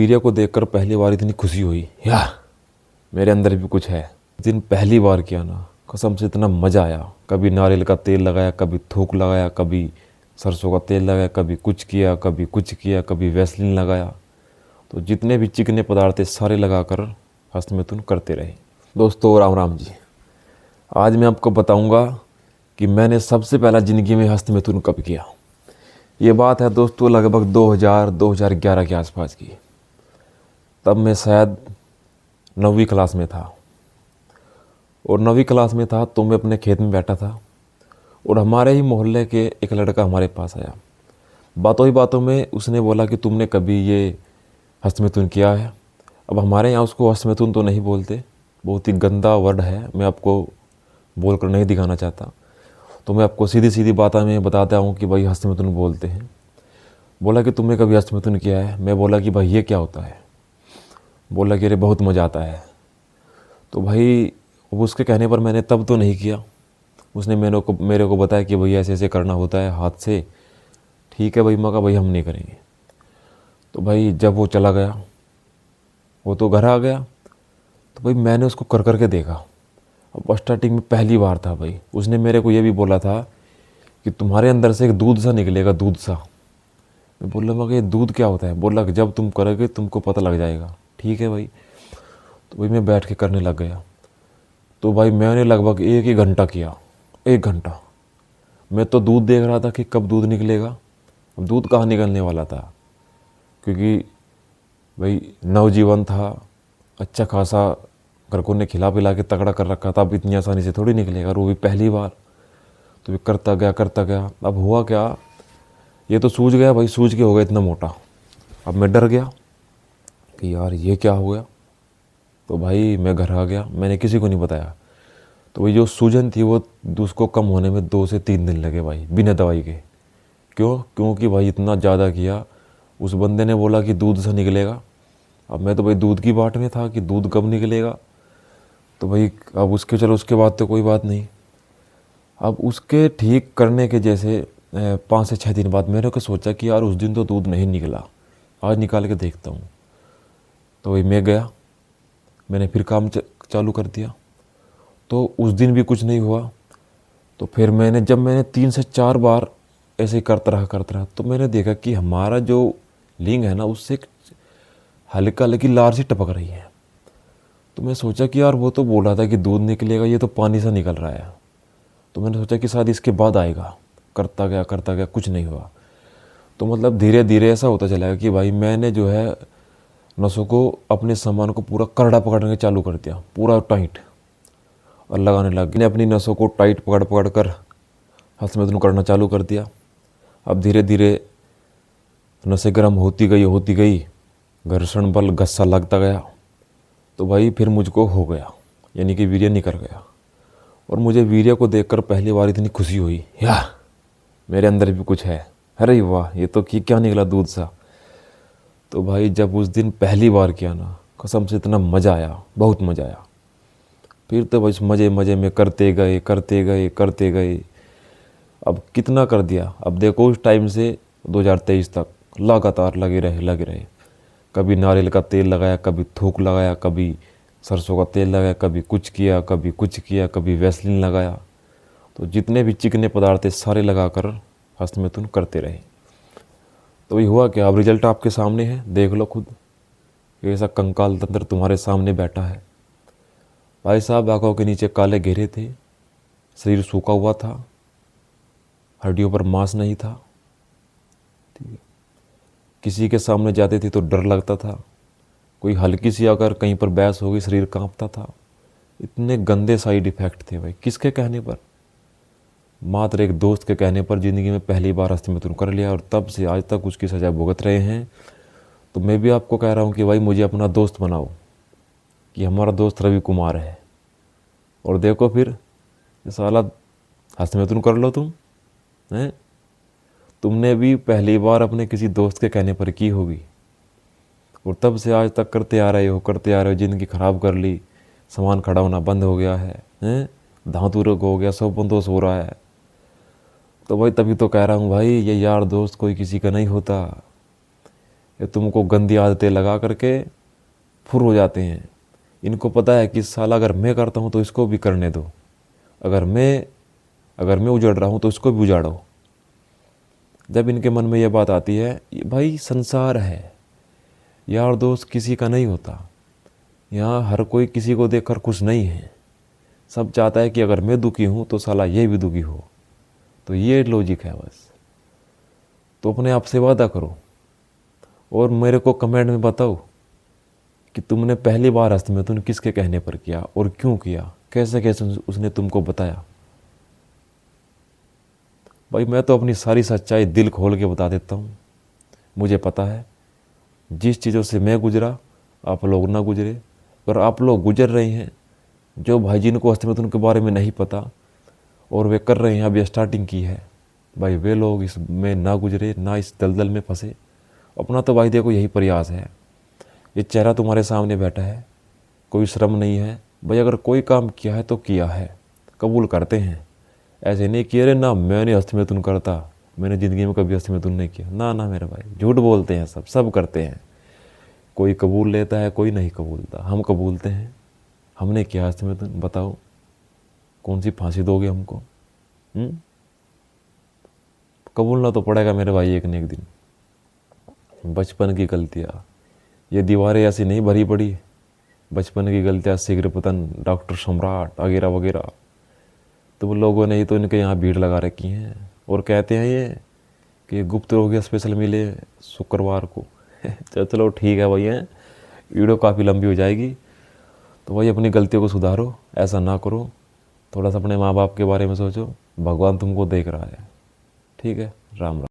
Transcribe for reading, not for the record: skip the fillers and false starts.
Video को देखकर पहली बार इतनी खुशी हुई यार मेरे अंदर भी कुछ है। इस दिन पहली बार किया ना, कसम से इतना मज़ा आया। कभी नारियल का तेल लगाया, कभी थूक लगाया, कभी सरसों का तेल लगाया, कभी कुछ किया, कभी कुछ किया, कभी वैसलीन लगाया। तो जितने भी चिकने पदार्थ थे सारे लगाकर हस्तमैथुन करते रहे। दोस्तों राम राम जी। आज मैं आपको बताऊंगा कि मैंने सबसे पहला ज़िंदगी में हस्तमैथुन कब किया। ये बात है दोस्तों लगभग 2011 के आसपास की। तब मैं शायद 9वीं क्लास में था और 9वीं क्लास में था तो मैं अपने खेत में बैठा था और हमारे ही मोहल्ले के एक लड़का हमारे पास आया। बातों ही बातों में उसने बोला कि तुमने कभी ये हस्तमैथुन किया है। अब हमारे यहाँ उसको हस्तमैथुन तो नहीं बोलते, बहुत ही गंदा वर्ड है, मैं आपको बोल कर नहीं दिखाना चाहता। तो मैं आपको सीधी सीधी बातें में बताता हूँ कि भाई हस्तमैथुन बोलते हैं। बोला कि तुमने कभी हस्तमैथुन किया है। मैं बोला कि भाई ये क्या होता है। बोला कि अरे बहुत मज़ा आता है। तो भाई अब उसके कहने पर मैंने तब तो नहीं किया। उसने मेरे को बताया कि भाई ऐसे ऐसे करना होता है हाथ से। ठीक है भाई, मैं कहा भाई हम नहीं करेंगे। तो भाई जब वो चला गया, वो तो घर आ गया, तो भाई मैंने उसको कर कर के देखा। अब स्टार्टिंग में पहली बार था भाई। उसने मेरे को ये भी बोला था कि तुम्हारे अंदर से एक दूध सा निकलेगा, दूध सा। मैं बोला मैं ये दूध क्या होता है। बोला कि जब तुम करोगे तुमको पता लग जाएगा। ठीक है भाई। तो भाई मैं बैठ के करने लग गया। तो भाई मैंने लगभग 1 घंटा किया। 1 घंटा मैं तो दूध देख रहा था कि कब दूध निकलेगा। अब दूध कहाँ निकलने वाला था, क्योंकि भाई नवजीवन था, अच्छा खासा घर ने खिला पिला के तगड़ा कर रखा था। अब इतनी आसानी से थोड़ी निकलेगा, और वो भी पहली बार। तो भी करता गया। अब हुआ क्या, ये तो सूज गया भाई, सूज के हो गया इतना मोटा। अब मैं डर गया कि यार ये क्या हो गया। तो भाई मैं घर आ गया, मैंने किसी को नहीं बताया। तो भाई जो सूजन थी वो उसको कम होने में 2 से 3 दिन लगे भाई, बिना दवाई के। क्योंकि भाई इतना ज़्यादा किया। उस बंदे ने बोला कि दूध से निकलेगा। अब मैं तो भाई दूध की बाट में था कि दूध कब निकलेगा। तो भाई अब उसके बाद तो कोई बात नहीं। अब उसके ठीक करने के जैसे 5 से 6 दिन बाद मैंने को सोचा कि यार उस दिन तो दूध नहीं निकला, आज निकाल के देखता हूँ। तो भाई मैं गया, मैंने फिर काम चालू कर दिया। तो उस दिन भी कुछ नहीं हुआ। तो फिर जब मैंने 3 से 4 बार ऐसे ही करता रहा तो मैंने देखा कि हमारा जो लिंग है ना, उससे हल्का हल्की लार सी टपक रही है। तो मैं सोचा कि यार वो तो बोल रहा था कि दूध निकलेगा, ये तो पानी सा निकल रहा है। तो मैंने सोचा कि शायद इसके बाद आएगा। करता गया, कुछ नहीं हुआ। तो मतलब धीरे धीरे ऐसा होता चला कि भाई मैंने जो है नसों को, अपने सामान को पूरा करड़ा पकड़ने चालू कर दिया, पूरा टाइट, और लगाने लग गया। अपनी नसों को टाइट पकड़ कर हस्तमैथुन करना चालू कर दिया। अब धीरे धीरे नसें गर्म होती गई, घर्षण बल घस्सा लगता गया। तो भाई फिर मुझको हो गया, यानी कि वीर्य निकल गया। और मुझे वीर्य को देखकर पहली बार इतनी खुशी हुई यार मेरे अंदर भी कुछ है। अरे वाह, ये तो क्या निकला, दूध सा। तो भाई जब उस दिन पहली बार किया ना, कसम से इतना मज़ा आया, बहुत मज़ा आया। फिर तो बस मज़े में करते गए। अब कितना कर दिया। अब देखो उस टाइम से 2023 तक लगातार लगे रहे। कभी नारियल का तेल लगाया, कभी थूक लगाया, कभी सरसों का तेल लगाया, कभी कुछ किया, कभी वैसलीन लगाया। तो जितने भी चिकने पदार्थ थे सारे लगाकर हस्तमैथुन करते रहे। तो ये हुआ क्या, अब रिजल्ट आपके सामने है, देख लो खुद। ऐसा कंकाल तंत्र तुम्हारे सामने बैठा है भाई साहब। आंखों के नीचे काले घेरे थे, शरीर सूखा हुआ था, हड्डियों पर मांस नहीं था। ठीक है। किसी के सामने जाते थे तो डर लगता था। कोई हल्की सी अगर कहीं पर बहस हो गई, शरीर कांपता था। इतने गंदे साइड इफ़ेक्ट थे भाई। किसके कहने पर, मात्र एक दोस्त के कहने पर ज़िंदगी में पहली बार हस्तमैथुन कर लिया, और तब से आज तक उसकी सज़ा भुगत रहे हैं। तो मैं भी आपको कह रहा हूँ कि भाई मुझे अपना दोस्त बनाओ, कि हमारा दोस्त रवि कुमार है। और देखो फिर साला हस्तमैथुन कर लो तुम हैं। तुमने भी पहली बार अपने किसी दोस्त के कहने पर की होगी, और तब से आज तक करते आ रहे हो। ज़िंदगी ख़राब कर ली, सामान खड़ा होना बंद हो गया है, धातु रोग हो गया, सब बंदोश हो रहा है। तो भाई तभी तो कह रहा हूँ भाई, ये यार दोस्त कोई किसी का नहीं होता। ये तुमको गंदी आदतें लगा करके फुर हो जाते हैं। इनको पता है कि साला अगर मैं करता हूँ तो इसको भी करने दो, अगर मैं उजड़ रहा हूँ तो इसको भी उजाड़ो। जब इनके मन में ये बात आती है, भाई संसार है, यार दोस्त किसी का नहीं होता, यहाँ हर कोई किसी को देखकर खुश नहीं है। सब चाहता है कि अगर मैं दुखी हूँ तो साला ये भी दुखी हो। तो ये लॉजिक है बस। तो अपने आप से वादा करो और मेरे को कमेंट में बताओ कि तुमने पहली बार हस्तमैथुन किसके कहने पर किया और क्यों किया, कैसे कैसे उसने तुमको बताया। भाई मैं तो अपनी सारी सच्चाई दिल खोल के बता देता हूँ। मुझे पता है जिस चीज़ों से मैं गुजरा आप लोग ना गुजरे। अगर आप लोग गुजर रहे हैं, जो भाई जिनको हस्तमैथुन के बारे में नहीं पता और वे कर रहे हैं, अभी स्टार्टिंग की है, भाई वे लोग इसमें ना गुजरे, ना इस दलदल में फंसे। अपना तो भाई देखो यही प्रयास है। ये चेहरा तुम्हारे सामने बैठा है, कोई शर्म नहीं है भाई। अगर कोई काम किया है तो किया है, कबूल करते हैं। ऐसे नहीं किए रे ना मैंने हस्तमैथुन करता, मैंने ज़िंदगी में कभी हस्तमैथुन नहीं किया, ना ना मेरे भाई, झूठ बोलते हैं सब करते हैं। कोई कबूल लेता है, कोई नहीं कबूलता, हम कबूलते हैं। हमने किया हस्तमैथुन, बताओ कौन सी फांसी दोगे हमको? कबूलना तो पड़ेगा मेरे भाई एक न एक दिन। बचपन की गलतियाँ, ये दीवारें ऐसी नहीं भरी पड़ी। बचपन की गलतियाँ, शीघ्र पतन, डॉक्टर सम्राट वगैरह वगैरह, तुम लोगों ने ही तो इनके यहाँ भीड़ लगा रखी है। और कहते हैं ये कि गुप्त रोगी स्पेशल मिले शुक्रवार को। चलो ठीक है भाई, हैं वीडियो काफ़ी लंबी हो जाएगी। तो भाई अपनी गलतियों को सुधारो, ऐसा ना करो। थोड़ा सा अपने माँ बाप के बारे में सोचो, भगवान तुमको देख रहा है। ठीक है, राम राम।